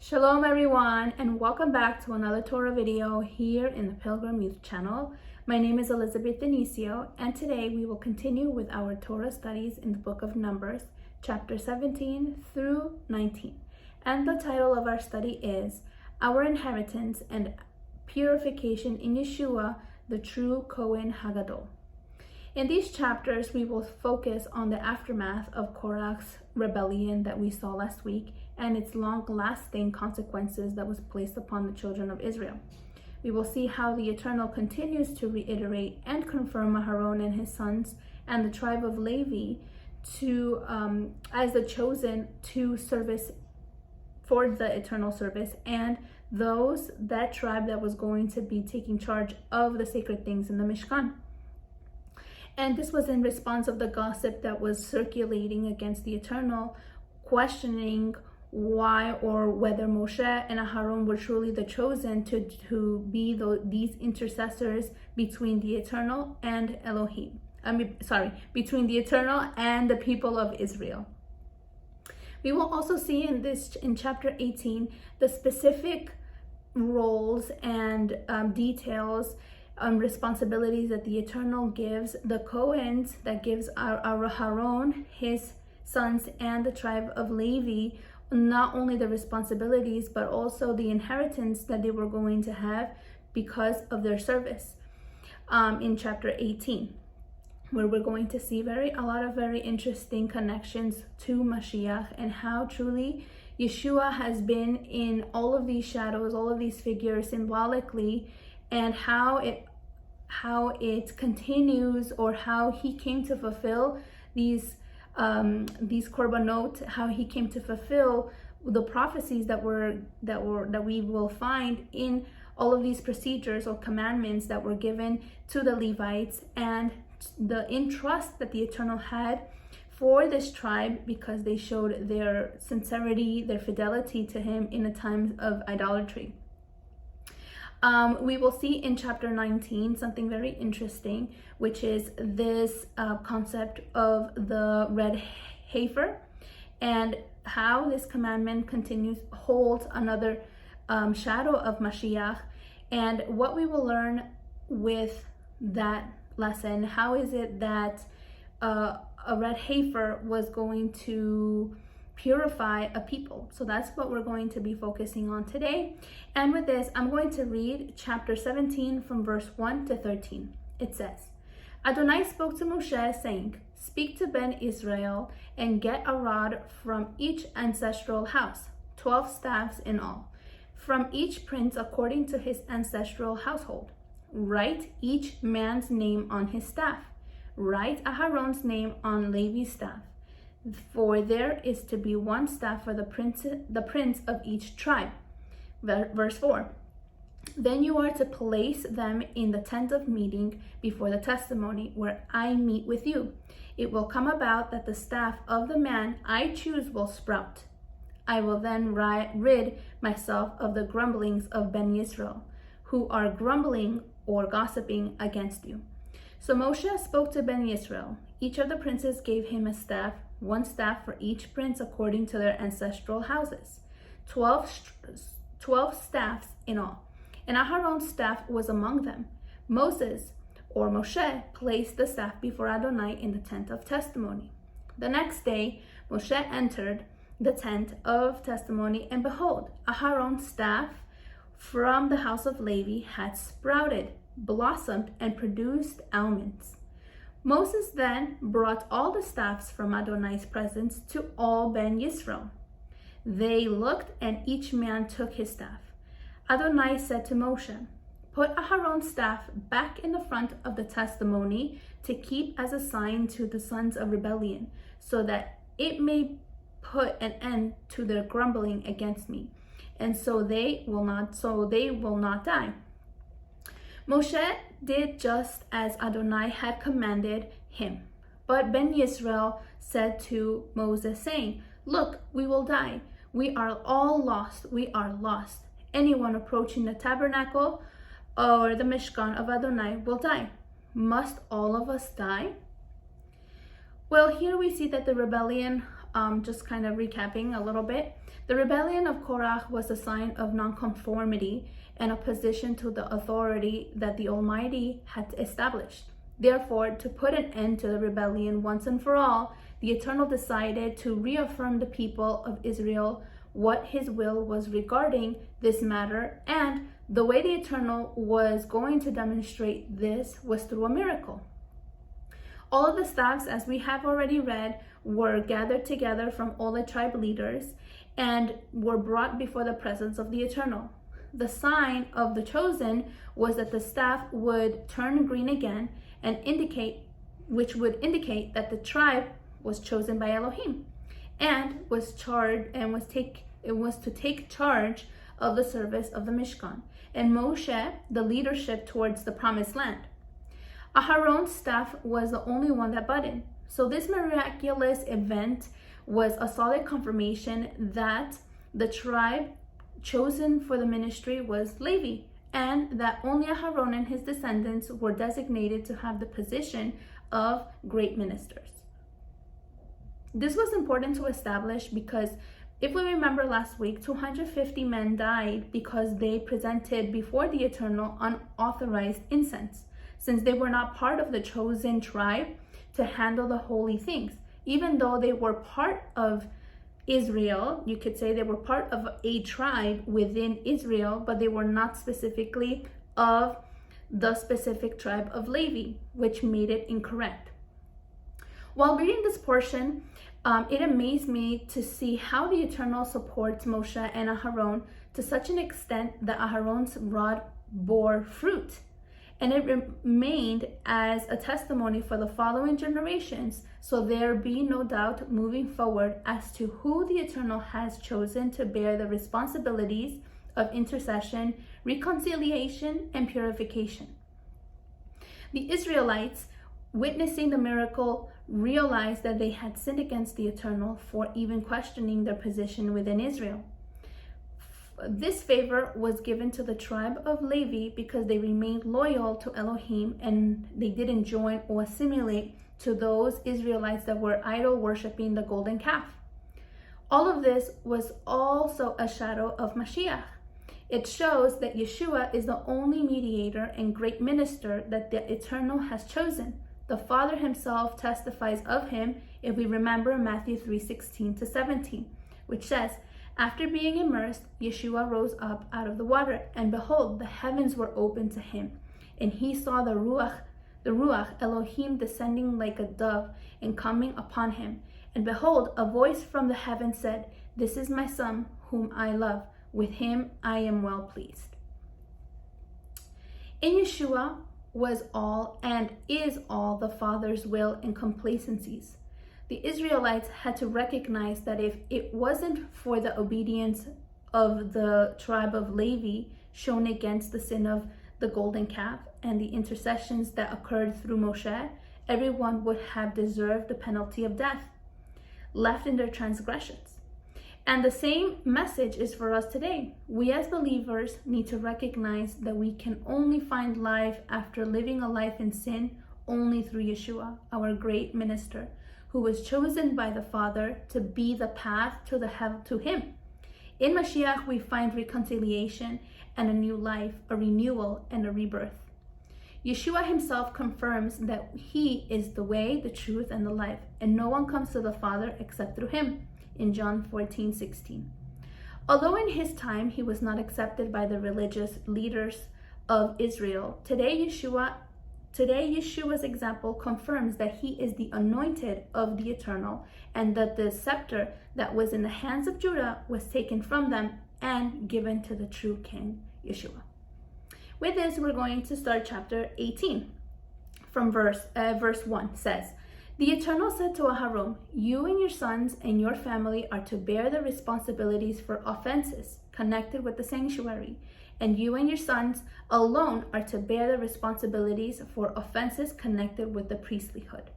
Shalom everyone, and welcome back to another Torah video here in the Pilgrim Youth channel. My name is Elizabeth Denicio, and today we will continue with our Torah studies in the book of Numbers, chapter 17 through 19. And the title of our study is Our Inheritance and Purification in Yeshua, the True Cohen Hagadol. In these chapters, we will focus on the aftermath of Korach's rebellion that we saw last week and its long-lasting consequences that was placed upon the children of Israel. We will see how the Eternal continues to reiterate and confirm Aharon and his sons and the tribe of Levi as the chosen to service for the eternal service, and that tribe that was going to be taking charge of the sacred things in the Mishkan. And this was in response of the gossip that was circulating against the Eternal, questioning why or whether Moshe and Aharon were truly the chosen to be these intercessors between the Eternal and Elohim. Between the Eternal and the people of Israel. We will also see in chapter 18 the specific roles and details responsibilities that the Eternal gives the Cohens, that gives our Aharon, his sons, and the tribe of Levi, not only the responsibilities but also the inheritance that they were going to have because of their service in chapter 18, where we're going to see a lot of very interesting connections to Mashiach and how truly Yeshua has been in all of these shadows, all of these figures symbolically, and how it continues, or how he came to fulfill these korbanot, how he came to fulfill the prophecies that we will find in all of these procedures or commandments that were given to the Levites, and the entrust that the Eternal had for this tribe because they showed their sincerity, their fidelity to him in a time of idolatry. We will see in chapter 19 something very interesting, which is this concept of the red heifer, and how this commandment holds another shadow of Mashiach, and what we will learn with that lesson. How is it that a red heifer was going to purify a people? So that's what we're going to be focusing on today. And with this, I'm going to read chapter 17 from verse 1 to 13. It says, Adonai spoke to Moshe, saying, Speak to Ben Israel and get a rod from each ancestral house, 12 staffs in all, from each prince according to his ancestral household. Write each man's name on his staff. Write Aharon's name on Levi's staff. For there is to be one staff for the prince of each tribe. Verse 4. Then you are to place them in the tent of meeting before the testimony, where I meet with you. It will come about that the staff of the man I choose will sprout. I will then rid myself of the grumblings of Ben Israel, who are grumbling or gossiping against you. So Moshe spoke to Ben Israel. Each of the princes gave him a staff, one staff for each prince according to their ancestral houses, 12 staffs in all. And Aharon's staff was among them. Moses, or Moshe, placed the staff before Adonai in the tent of testimony. The next day, Moshe entered the tent of testimony, and behold, Aharon's staff from the house of Levi had sprouted, blossomed, and produced almonds. Moses then brought all the staffs from Adonai's presence to all Ben Yisrael. They looked, and each man took his staff. Adonai said to Moshe, Put Aharon's staff back in the front of the testimony to keep as a sign to the sons of rebellion, so that it may put an end to their grumbling against me, and so they will not die. Moshe did just as Adonai had commanded him. But Ben Yisrael said to Moses, saying, Look, we will die. We are all lost. We are lost. Anyone approaching the tabernacle or the Mishkan of Adonai will die. Must all of us die? Well, here we see that the rebellion just kind of recapping a little bit. The rebellion of Korah was a sign of nonconformity and opposition to the authority that the Almighty had established. Therefore, to put an end to the rebellion once and for all, the Eternal decided to reaffirm the people of Israel what his will was regarding this matter, and the way the Eternal was going to demonstrate this was through a miracle. All of the staffs, as we have already read, were gathered together from all the tribe leaders and were brought before the presence of the Eternal. The sign of the chosen was that the staff would turn green again and which would indicate that the tribe was chosen by Elohim and was to take charge of the service of the Mishkan, and Moshe the leadership towards the promised land. Aharon's staff was the only one that budded. So this miraculous event was a solid confirmation that the tribe chosen for the ministry was Levi, and that only Aharon and his descendants were designated to have the position of great ministers. This was important to establish because if we remember last week, 250 men died because they presented before the Eternal unauthorized incense, since they were not part of the chosen tribe to handle the holy things. Even though they were part of Israel, you could say they were part of a tribe within Israel, but they were not specifically of the specific tribe of Levi, which made it incorrect. While reading this portion, it amazed me to see how the Eternal supports Moshe and Aharon to such an extent that Aharon's rod bore fruit. And it remained as a testimony for the following generations, so there be no doubt moving forward as to who the Eternal has chosen to bear the responsibilities of intercession, reconciliation, and purification. The Israelites, witnessing the miracle, realized that they had sinned against the Eternal for even questioning their position within Israel. This favor was given to the tribe of Levi because they remained loyal to Elohim and they didn't join or assimilate to those Israelites that were idol worshiping the golden calf. All of this was also a shadow of Mashiach. It shows that Yeshua is the only mediator and great minister that the Eternal has chosen. The Father himself testifies of him if we remember Matthew 3:16-17, which says, "After being immersed, Yeshua rose up out of the water, and behold, the heavens were opened to him, and he saw the Ruach Elohim descending like a dove and coming upon him. And behold, a voice from the heaven said, 'This is my Son, whom I love. With him I am well pleased.'" In Yeshua was all and is all the Father's will and complacencies. The Israelites had to recognize that if it wasn't for the obedience of the tribe of Levi shown against the sin of the golden calf and the intercessions that occurred through Moshe, everyone would have deserved the penalty of death, left in their transgressions. And the same message is for us today. We as believers need to recognize that we can only find life after living a life in sin only through Yeshua, our great minister, who was chosen by the Father to be the path to him. In Mashiach, we find reconciliation and a new life, a renewal and a rebirth. Yeshua himself confirms that he is the way, the truth, and the life, and no one comes to the Father except through him, in John 14:16. Although in his time he was not accepted by the religious leaders of Israel, today Yeshua's example confirms that he is the anointed of the Eternal, and that the scepter that was in the hands of Judah was taken from them and given to the true King, Yeshua. With this, we're going to start chapter 18 from verse 1 says, "The Eternal said to Aharon, 'You and your sons and your family are to bear the responsibilities for offenses connected with the sanctuary, and you and your sons alone are to bear the responsibilities for offenses connected with the priesthood.'"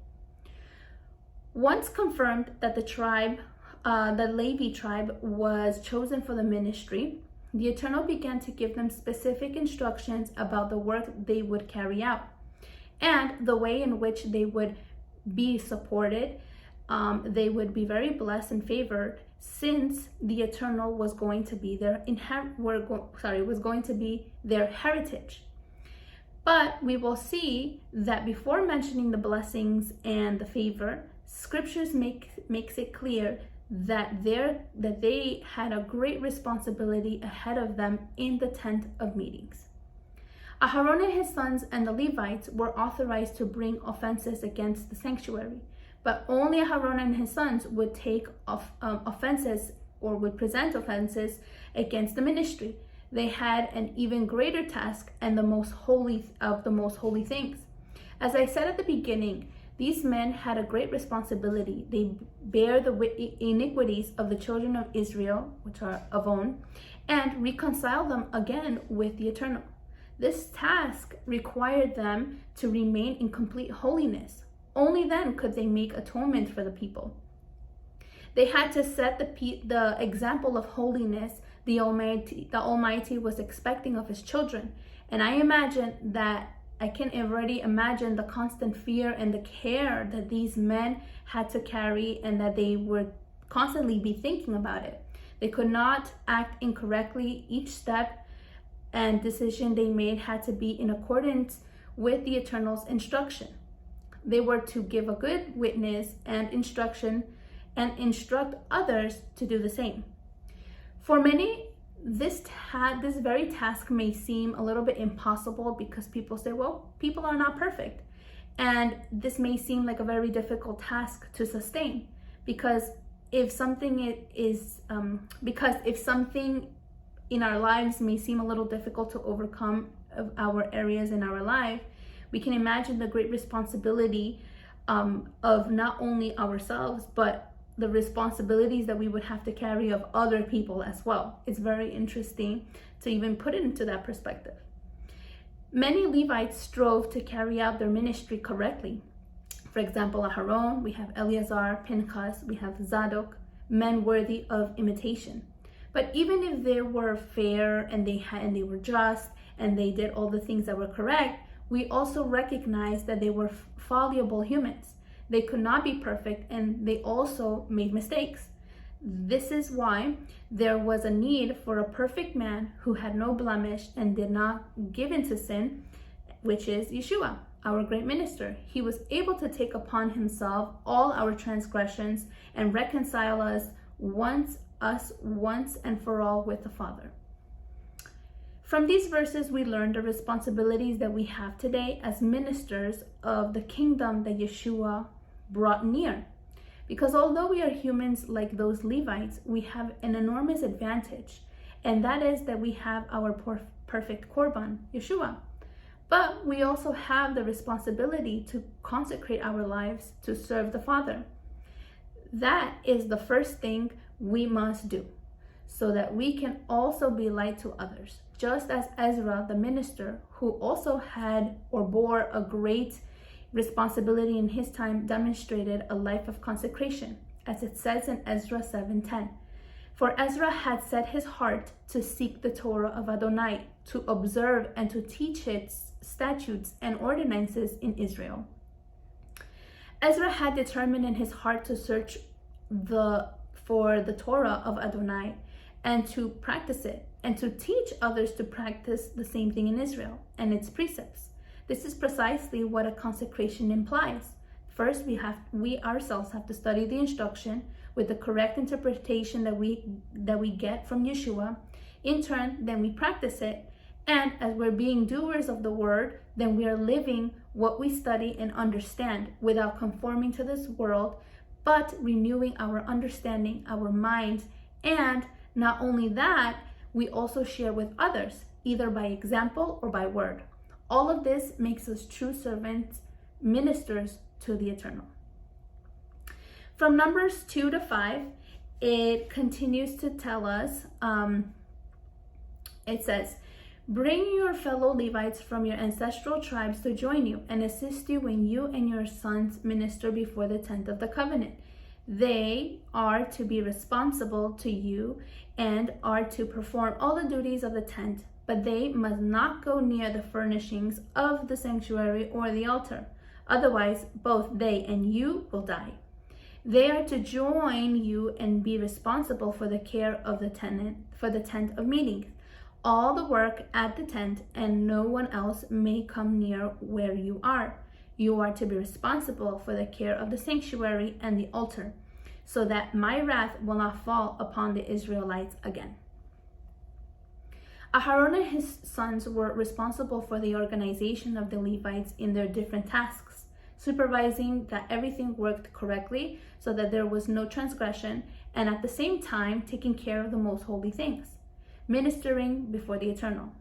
Once confirmed that the Levi tribe was chosen for the ministry, the Eternal began to give them specific instructions about the work they would carry out and the way in which they would be supported they would be very blessed and favored, since the Eternal was going to be was going to be their heritage. But we will see that before mentioning the blessings and the favor, scriptures makes it clear that they had a great responsibility ahead of them in the tent of meetings. Aharon and his sons and the Levites were authorized to bring offenses against the sanctuary, but only Aharon and his sons would take offenses or would present offenses against the ministry. They had an even greater task and the most holy of the most holy things. As I said at the beginning, these men had a great responsibility. They bear the iniquities of the children of Israel, which are Avon, and reconcile them again with the Eternal. This task required them to remain in complete holiness. Only then could they make atonement for the people. They had to set the example of holiness the Almighty was expecting of his children. And I can already imagine the constant fear and the care that these men had to carry, and that they would constantly be thinking about it. They could not act incorrectly. Each step and decision they made had to be in accordance with the Eternal's instruction. They were to give a good witness and instruction and instruct others to do the same. For many, this very task may seem a little bit impossible, because people say, well, people are not perfect. And this may seem like a very difficult task to sustain, because if something in our lives may seem a little difficult to overcome of our areas in our life, we can imagine the great responsibility of not only ourselves, but the responsibilities that we would have to carry of other people as well. It's very interesting to even put it into that perspective. Many Levites strove to carry out their ministry correctly. For example, Aharon, we have Eleazar, Pinchas, we have Zadok, men worthy of imitation. But even if they were fair and they were just and they did all the things that were correct, we also recognize that they were fallible humans. They could not be perfect, and they also made mistakes. This is why there was a need for a perfect man who had no blemish and did not give into sin, which is Yeshua, our great minister. He was able to take upon himself all our transgressions and reconcile us once and for all with the Father. From these verses, we learn the responsibilities that we have today as ministers of the kingdom that Yeshua brought near. Because although we are humans like those Levites, we have an enormous advantage, and that is that we have our perfect Korban, Yeshua. But we also have the responsibility to consecrate our lives to serve the Father. That is the first thing we must do, so that we can also be light to others. Just as Ezra, the minister, who also had or bore a great responsibility in his time, demonstrated a life of consecration, as it says in Ezra 7:10. For Ezra had set his heart to seek the Torah of Adonai, to observe and to teach its statutes and ordinances in Israel. Ezra had determined in his heart to search for the Torah of Adonai and to practice it, and to teach others to practice the same thing in Israel and its precepts. This is precisely what a consecration implies. First, we ourselves have to study the instruction with the correct interpretation that we get from Yeshua. In turn, then we practice it, and as we're being doers of the word, then we are living what we study and understand without conforming to this world, but renewing our understanding, our minds, and not only that, we also share with others, either by example or by word. All of this makes us true servants, ministers to the Eternal. From Numbers 2-5, it continues to tell us, it says, bring your fellow Levites from your ancestral tribes to join you and assist you when you and your sons minister before the tent of the covenant. They are to be responsible to you and are to perform all the duties of the tent, but they must not go near the furnishings of the sanctuary or the altar. Otherwise, both they and you will die. They are to join you and be responsible for the care of the tent of meeting, all the work at the tent, and no one else may come near where you are. You are to be responsible for the care of the sanctuary and the altar, so that my wrath will not fall upon the Israelites again. Aharon and his sons were responsible for the organization of the Levites in their different tasks, supervising that everything worked correctly so that there was no transgression, and at the same time taking care of the most holy things, ministering before the Eternal.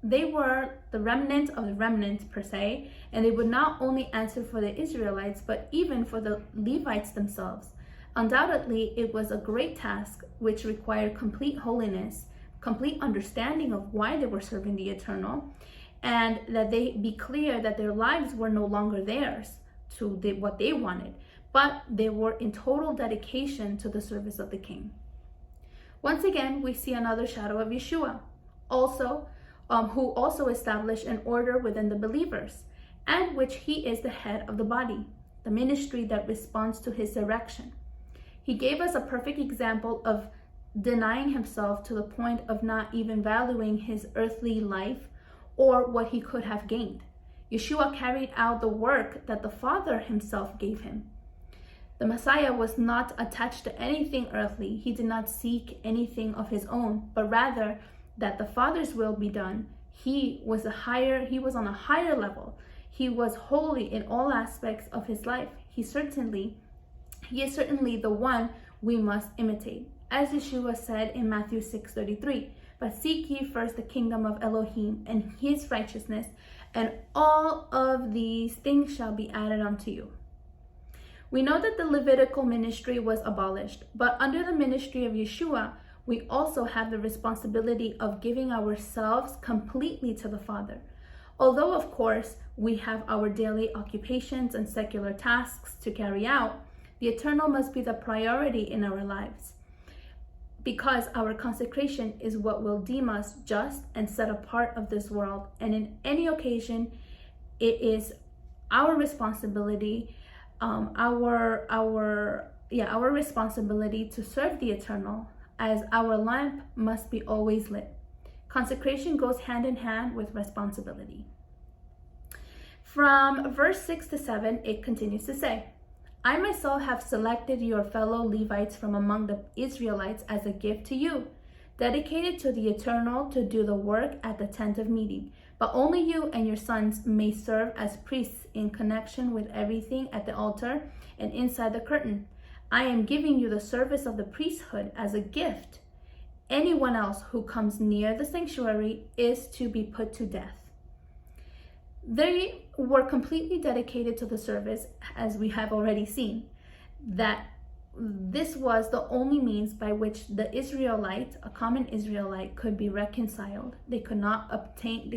They were the remnant of the remnant per se, and they would not only answer for the Israelites, but even for the Levites themselves. Undoubtedly, it was a great task which required complete holiness, complete understanding of why they were serving the Eternal, and that they be clear that their lives were no longer theirs to what they wanted, but they were in total dedication to the service of the King. Once again, we see another shadow of Yeshua, who also established an order within the believers, and which he is the head of the body, the ministry that responds to his direction. He gave us a perfect example of denying himself to the point of not even valuing his earthly life or what he could have gained. Yeshua carried out the work that the Father himself gave him. The Messiah was not attached to anything earthly. He did not seek anything of his own, but rather that the Father's will be done. He was on a higher level. He was holy in all aspects of his life. He is certainly the one we must imitate. As Yeshua said in Matthew 6:33, but seek ye first the kingdom of Elohim and his righteousness, and all of these things shall be added unto you. We know that the Levitical ministry was abolished, but under the ministry of Yeshua, we also have the responsibility of giving ourselves completely to the Father. Although, of course, we have our daily occupations and secular tasks to carry out, the Eternal must be the priority in our lives, because our consecration is what will deem us just and set apart of this world. And in any occasion, it is our responsibility, our responsibility to serve the Eternal, as our lamp must be always lit. Consecration goes hand in hand with responsibility. From verse 6 to 7, it continues to say, I myself have selected your fellow Levites from among the Israelites as a gift to you, dedicated to the Eternal to do the work at the tent of meeting. But only you and your sons may serve as priests in connection with everything at the altar and inside the curtain. I am giving you the service of the priesthood as a gift. Anyone else who comes near the sanctuary is to be put to death. They were completely dedicated to the service, as we have already seen, that this was the only means by which the Israelite, a common Israelite, could be reconciled. They could not obtain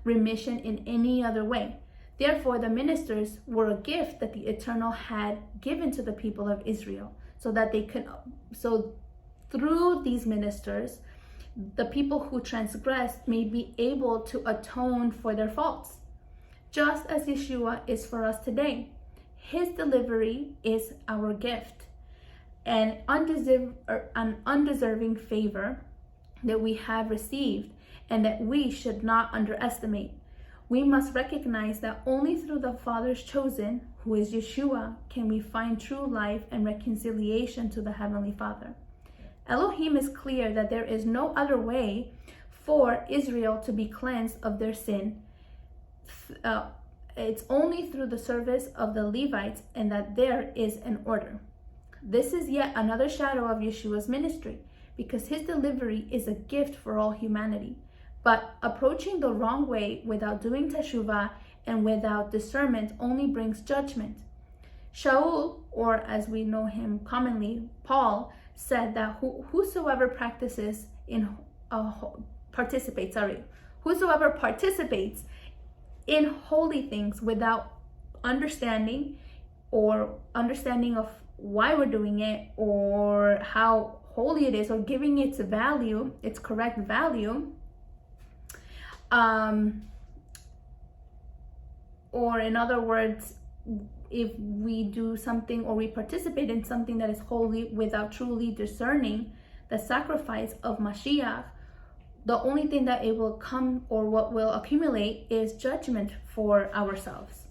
remission in any other way. Therefore, the ministers were a gift that the Eternal had given to the people of Israel, so through these ministers, the people who transgressed may be able to atone for their faults, just as Yeshua is for us today. His delivery is our gift, an undeserving favor that we have received and that we should not underestimate. We must recognize that only through the Father's chosen, who is Yeshua, can we find true life and reconciliation to the Heavenly Father. Elohim is clear that there is no other way for Israel to be cleansed of their sin. It's only through the service of the Levites, and that there is an order. This is yet another shadow of Yeshua's ministry, because his delivery is a gift for all humanity. But approaching the wrong way without doing teshuvah and without discernment only brings judgment. Shaul, or as we know him commonly, Paul, said that whosoever participates in holy things without understanding of why we're doing it or how holy it is, or giving its value, its correct value, or in other words, we do something or we participate in something that is holy without truly discerning the sacrifice of Mashiach, the only thing that it will come or what will accumulate is judgment for ourselves.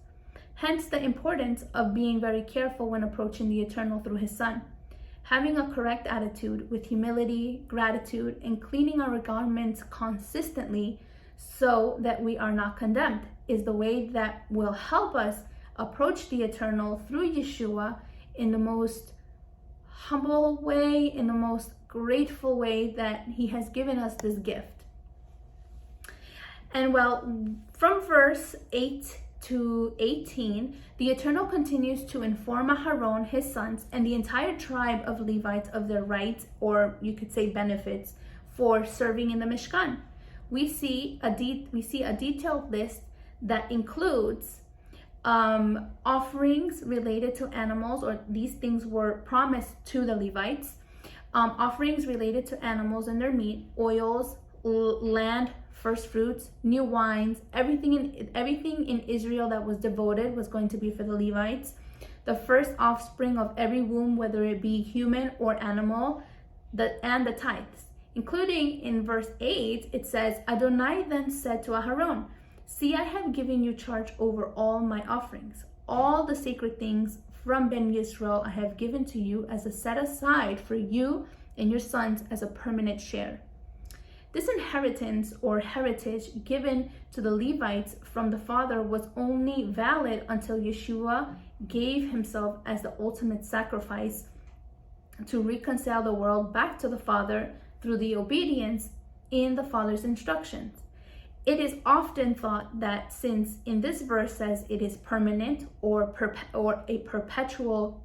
Hence the importance of being very careful when approaching the Eternal through His Son. Having a correct attitude with humility, gratitude, and cleaning our garments consistently so that we are not condemned is the way that will help us approach the Eternal through Yeshua in the most humble way, in the most grateful way that He has given us this gift. And well, from verse 8 to 18, the Eternal continues to inform Aharon, his sons, and the entire tribe of Levites of their rights, or you could say benefits, for serving in the Mishkan. We see a detailed list that includes offerings related to animals, or these things were promised to the Levites. Offerings related to animals and their meat, oils, land, first fruits, new wines, everything in Israel that was devoted was going to be for the Levites. The first offspring of every womb, whether it be human or animal, and the tithes. Including in verse 8, it says, Adonai then said to Aharon, see, I have given you charge over all my offerings. All the sacred things from Ben Yisrael I have given to you as a set aside for you and your sons as a permanent share. This inheritance or heritage given to the Levites from the Father was only valid until Yeshua gave Himself as the ultimate sacrifice to reconcile the world back to the Father through the obedience in the Father's instructions. It is often thought that since in this verse says it is permanent or a perpetual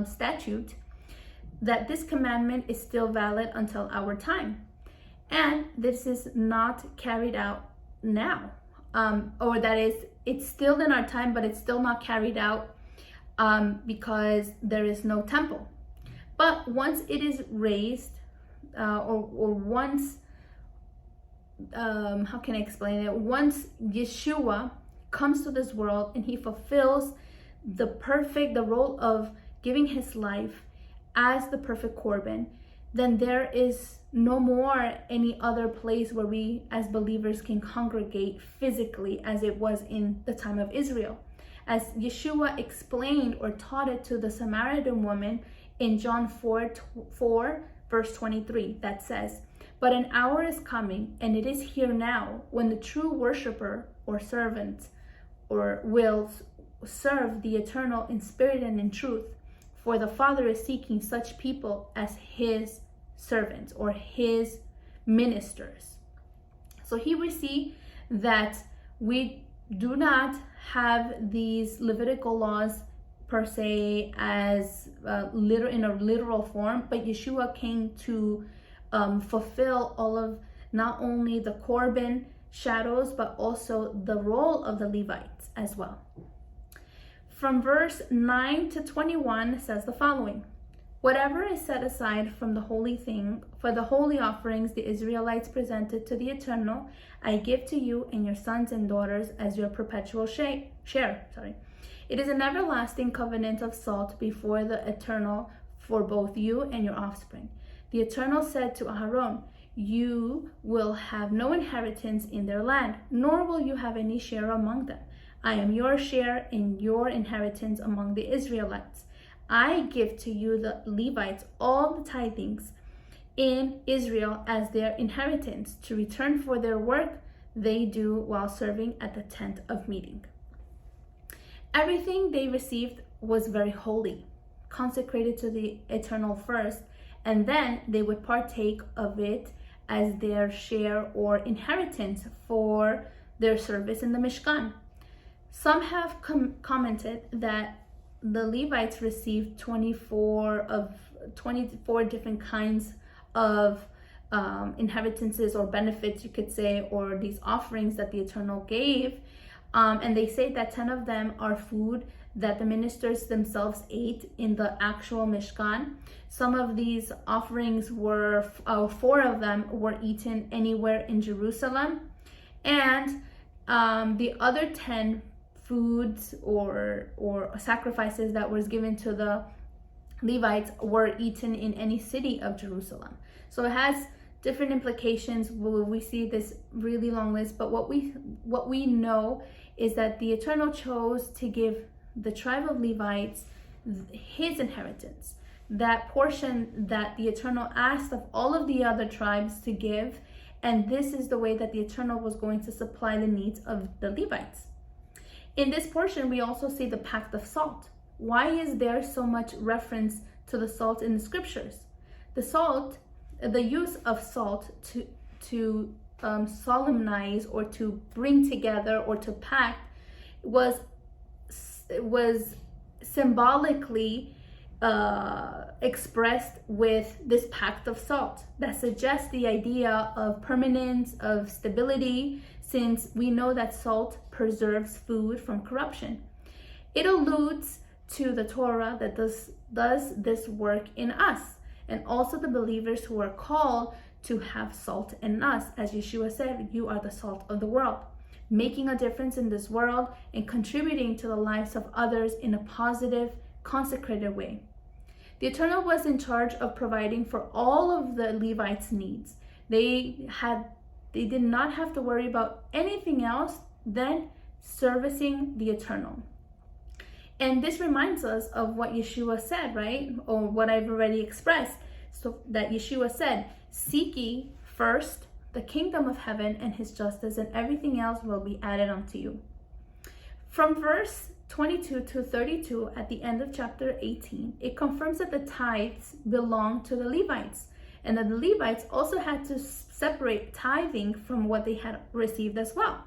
statute, that this commandment is still valid until our time. And this is not carried out now. Or that is, it's still in our time, but it's still not carried out because there is no temple. But once it is raised, or once, how can I explain it? Once Yeshua comes to this world and He fulfills the role of giving His life as the perfect Korban, then there is no more any other place where we as believers can congregate physically as it was in the time of Israel. As Yeshua explained or taught it to the Samaritan woman in John 4 verse 23, that says, but an hour is coming, and it is here now, when the true worshiper or servant or will serve the Eternal in spirit and in truth. For the Father is seeking such people as His servants or His ministers. So here we see that we do not have these Levitical laws per se as in a literal form, but Yeshua came to fulfill all of not only the Korban shadows, but also the role of the Levites as well. From verse 9 to 21 says the following: whatever is set aside from the holy thing, for the holy offerings the Israelites presented to the Eternal, I give to you and your sons and daughters as your perpetual share. It is an everlasting covenant of salt before the Eternal for both you and your offspring. The Eternal said to Aharon, you will have no inheritance in their land, nor will you have any share among them. I am your share in your inheritance among the Israelites. I give to you the Levites all the tithings in Israel as their inheritance to return for their work they do while serving at the tent of meeting. Everything they received was very holy, consecrated to the Eternal first, and then they would partake of it as their share or inheritance for their service in the Mishkan. Some have commented that the Levites received 24 different kinds of inheritances or benefits, you could say, or these offerings that the Eternal gave. And they say that 10 of them are food that the ministers themselves ate in the actual Mishkan. Some of these offerings were, 4 of them were eaten anywhere in Jerusalem. And the other 10 foods or sacrifices that was given to the Levites were eaten in any city of Jerusalem. So it has different implications. We see this really long list, but what we know is that the Eternal chose to give the tribe of Levites his inheritance, that portion that the Eternal asked of all of the other tribes to give, and this is the way that the Eternal was going to supply the needs of the Levites. In this portion, we also see the pact of salt. Why is there so much reference to the salt in the scriptures? The use of salt to solemnize or to bring together or to pact was symbolically expressed with this pact of salt that suggests the idea of permanence, of stability, since we know that salt preserves food from corruption. It alludes to the Torah that does this work in us, and also the believers who are called to have salt in us. As Yeshua said, you are the salt of the world, making a difference in this world and contributing to the lives of others in a positive, consecrated way. The Eternal was in charge of providing for all of the Levites' needs. They did not have to worry about anything else than servicing the Eternal. And this reminds us of what Yeshua said, right? Or what I've already expressed. So that Yeshua said, seek ye first the kingdom of heaven and his justice, and everything else will be added unto you. From verse 22 to 32 at the end of chapter 18, it confirms that the tithes belong to the Levites, and that the Levites also had to separate tithing from what they had received as well.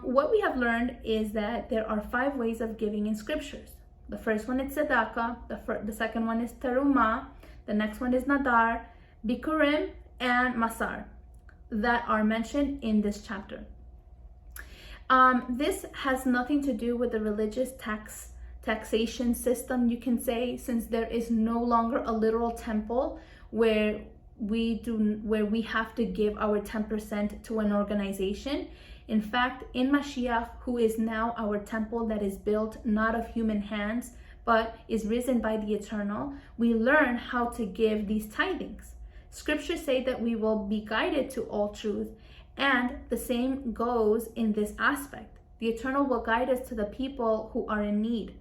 What we have learned is that there are 5 ways of giving in scriptures. The first one is tzedakah, the second one is terumah, the next one is nadar, bikurim, and masar that are mentioned in this chapter. This has nothing to do with the religious taxation system, you can say, since there is no longer a literal temple where we have to give our 10% to an organization. In fact, in Mashiach, who is now our temple that is built not of human hands, but is risen by the Eternal, we learn how to give these tithings. Scriptures say that we will be guided to all truth, and the same goes in this aspect. The Eternal will guide us to the people who are in need.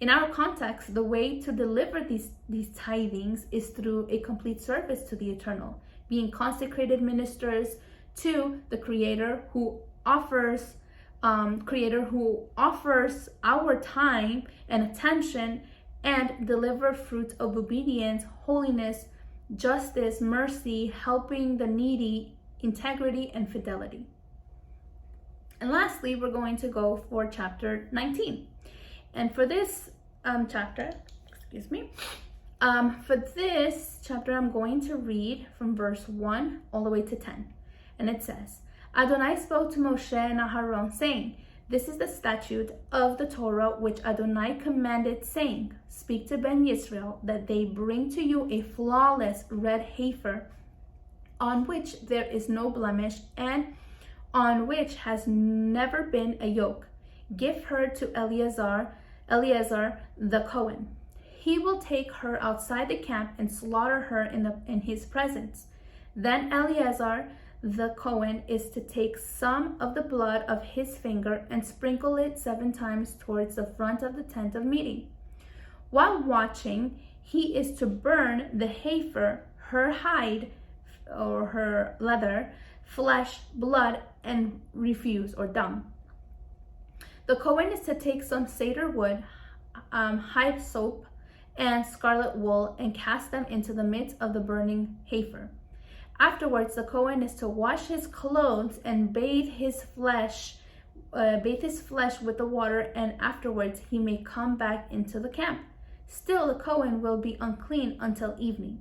In our context, the way to deliver these tithings is through a complete service to the Eternal, being consecrated ministers to the Creator who offers our time and attention, and deliver fruits of obedience, holiness, justice, mercy, helping the needy, integrity, and fidelity. And lastly, we're going to go for chapter 19. And for this chapter, I'm going to read from verse 1 all the way to 10. And it says, Adonai spoke to Moshe and Aharon, saying, this is the statute of the Torah which Adonai commanded, saying, speak to Ben Yisrael that they bring to you a flawless red heifer, on which there is no blemish, and on which has never been a yoke. Give her to Eleazar the Cohen. He will take her outside the camp and slaughter her in his presence. Then Eleazar the Cohen is to take some of the blood of his finger and sprinkle it 7 times towards the front of the tent of meeting. While watching, he is to burn the heifer, her hide or her leather, flesh, blood, and refuse or dung. The Cohen is to take some cedar wood, hyssop, and scarlet wool, and cast them into the midst of the burning heifer. Afterwards, the Cohen is to wash his clothes and bathe his flesh with the water, and afterwards he may come back into the camp. Still, the Cohen will be unclean until evening.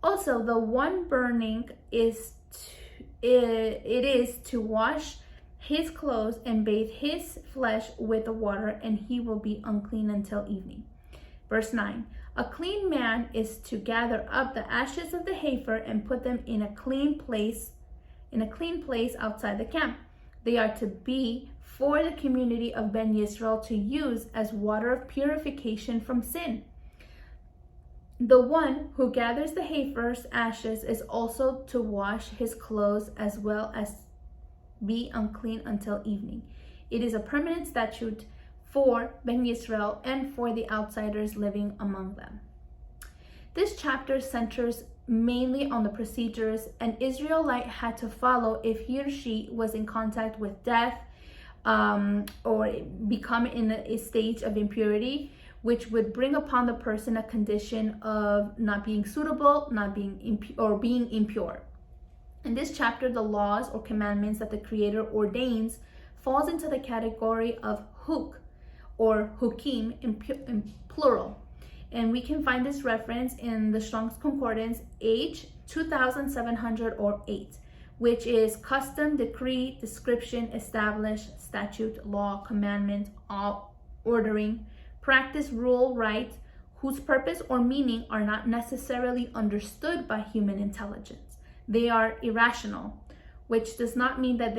Also, the one burning is to wash his clothes and bathe his flesh with the water, and he will be unclean until evening. Verse 9. A clean man is to gather up the ashes of the heifer and put them in a clean place outside the camp. They are to be for the community of Ben Yisrael to use as water of purification from sin. The one who gathers the heifer's ashes is also to wash his clothes as well as be unclean until evening. It is a permanent statute for Ben Yisrael and for the outsiders living among them. This chapter centers mainly on the procedures an Israelite had to follow if he or she was in contact with death or become in a stage of impurity, which would bring upon the person a condition of not being suitable, not being being impure. In this chapter, the laws or commandments that the Creator ordains falls into the category of huk or hukim in plural. And we can find this reference in the Strong's Concordance H 2708, which is custom, decree, description, establish, statute, law, commandment, ordering, practice, rule, right, whose purpose or meaning are not necessarily understood by human intelligence. They are irrational, which does not mean that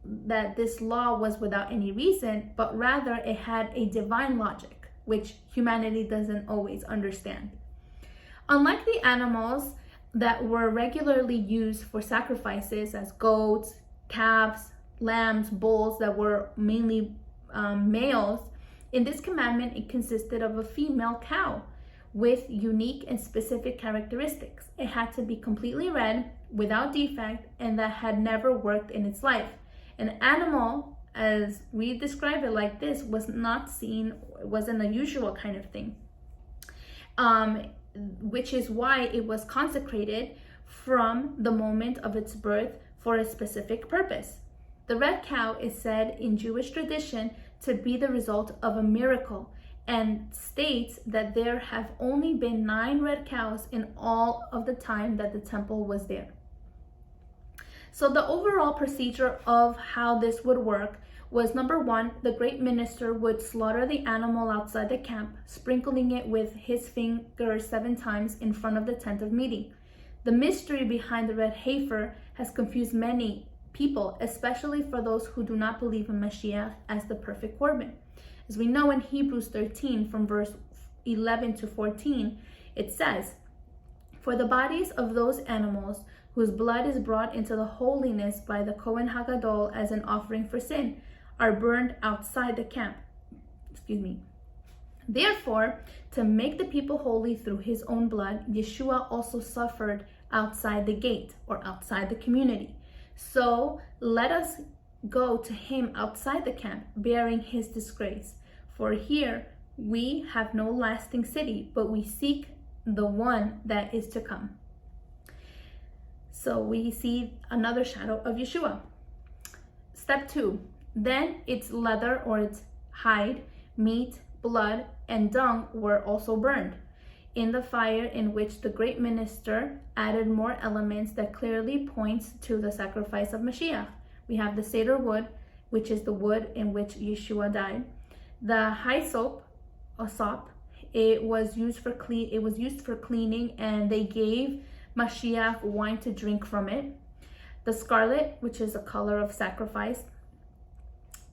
that this law was without any reason, but rather it had a divine logic, which humanity doesn't always understand. Unlike the animals that were regularly used for sacrifices as goats, calves, lambs, bulls that were mainly males, in this commandment it consisted of a female cow with unique and specific characteristics. It had to be completely red, without defect, and that had never worked in its life. An animal, as we describe it like this, was not seen, wasn't a usual kind of thing, which is why it was consecrated from the moment of its birth for a specific purpose. The red cow is said in Jewish tradition to be the result of a miracle, and states that there have only been 9 red cows in all of the time that the temple was there. So the overall procedure of how this would work was, number 1, the great minister would slaughter the animal outside the camp, sprinkling it with his finger 7 times in front of the tent of meeting. The mystery behind the red heifer has confused many people, especially for those who do not believe in Mashiach as the perfect korban. As we know in Hebrews 13 from verse 11 to 14, it says, "For the bodies of those animals whose blood is brought into the holiness by the Cohen Hagadol as an offering for sin are burned outside the camp." Therefore, to make the people holy through his own blood, Yeshua also suffered outside the gate or outside the community. So let us go to him outside the camp, bearing his disgrace. For here we have no lasting city, but we seek the one that is to come. So we see another shadow of Yeshua. Step 2. Then its leather or its hide, meat, blood, and dung were also burned in the fire, in which the great minister added more elements that clearly points to the sacrifice of Mashiach. We have the cedar wood, which is the wood in which Yeshua died. The hyssop, or sop, it was used for cleaning, and they gave Mashiach wine to drink from it. The scarlet, which is a color of sacrifice.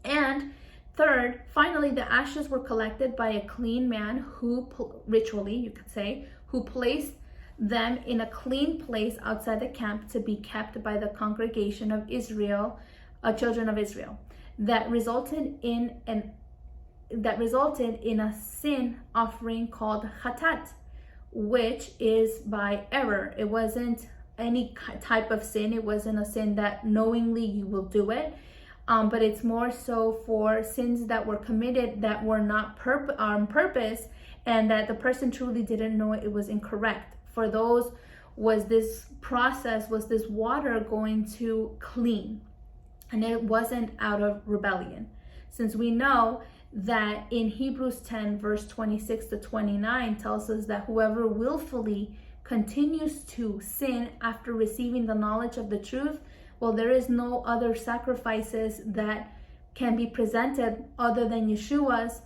And third, finally, the ashes were collected by a clean man who, ritually, you could say, who placed them in a clean place outside the camp to be kept by the congregation of Israel, children of Israel. That resulted in a sin offering called chatat, which is by error. It wasn't any type of sin. It wasn't a sin that knowingly you will do it. But it's more so for sins that were committed that were not on purpose, and that the person truly didn't know it was incorrect. For those, was this water going to clean? And it wasn't out of rebellion. Since we know that in Hebrews 10 verse 26 to 29 tells us that whoever willfully continues to sin after receiving the knowledge of the truth, well, there is no other sacrifices that can be presented other than Yeshua's,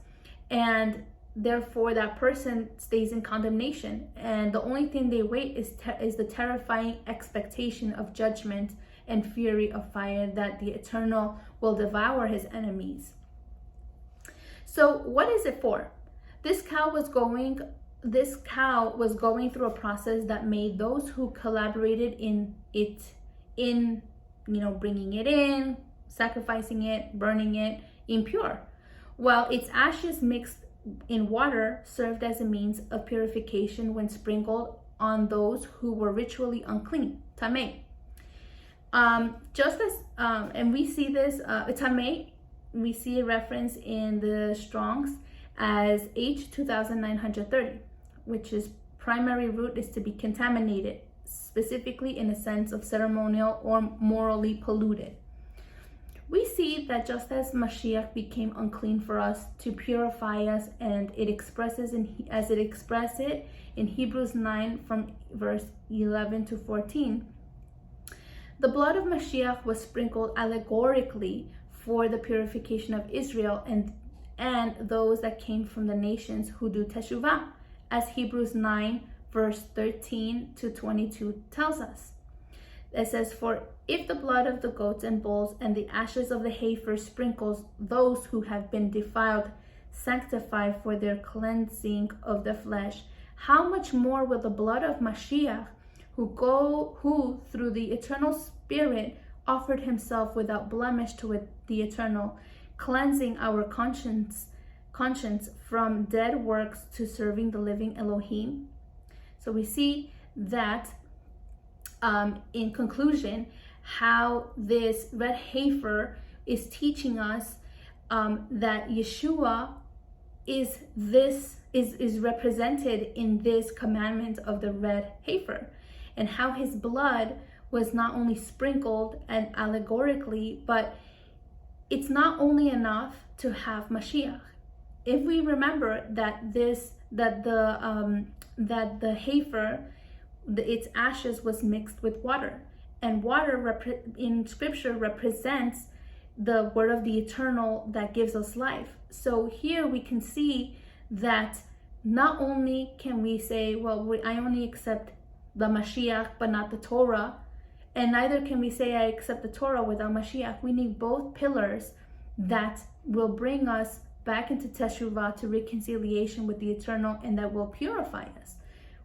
and therefore that person stays in condemnation. And the only thing they wait is the terrifying expectation of judgment and fury of fire, that the Eternal will devour his enemies. So what is it for? This cow was going through a process that made those who collaborated in bringing it in, sacrificing it, burning it, impure, while its ashes mixed in water served as a means of purification when sprinkled on those who were ritually unclean, tamei. And we see this, tamei, we see a reference in the Strong's as H2930, which is primary root is to be contaminated, specifically in a sense of ceremonial or morally polluted. We see that just as Mashiach became unclean for us to purify us, and it expresses as it expresses it in Hebrews 9 from verse 11 to 14, the blood of Mashiach was sprinkled allegorically for the purification of Israel and those that came from the nations who do teshuvah, as Hebrews 9 verse 13 to 22 tells us. It says, "For if the blood of the goats and bulls and the ashes of the heifer sprinkles those who have been defiled, sanctify for their cleansing of the flesh, how much more will the blood of Mashiach, who through the eternal Spirit offered himself without blemish to the Eternal, cleansing our conscience from dead works to serving the living Elohim?" So we see that in conclusion, how this red heifer is teaching us that Yeshua is represented in this commandment of the red heifer, and how his blood was not only sprinkled and allegorically, but it's not only enough to have Mashiach. If we remember that the heifer, its ashes was mixed with water, and water in scripture represents the word of the Eternal that gives us life. So here we can see that not only can we say, well, I only accept the Mashiach but not the Torah, and neither can we say I accept the Torah without Mashiach. We need both pillars that will bring us back into teshuvah, to reconciliation with the Eternal, and that will purify us.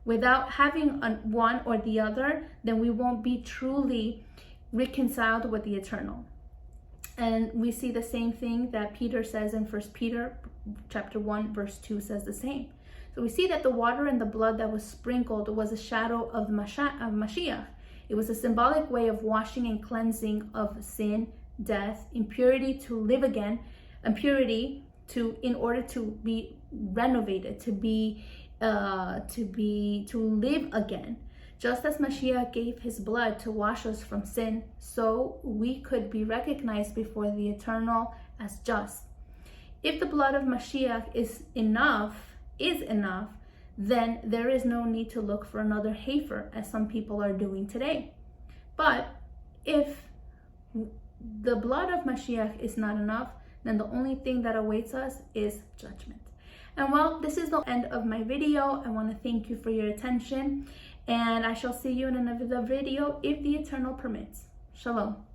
Without having one or the other, then we won't be truly reconciled with the Eternal. And we see the same thing that Peter says in 1 Peter chapter 1 verse 2 says the same. So we see that the water and the blood that was sprinkled was a shadow of Mashiach. It was a symbolic way of washing and cleansing of sin, death, impurity to live again, impurity in order to be renovated, to live again. Just as Mashiach gave his blood to wash us from sin, so we could be recognized before the Eternal as just. If the blood of Mashiach is enough, then there is no need to look for another heifer, as some people are doing today. But if the blood of Mashiach is not enough, then the only thing that awaits us is judgment. And well, this is the end of my video. I want to thank you for your attention, and I shall see you in another video if the Eternal permits. Shalom.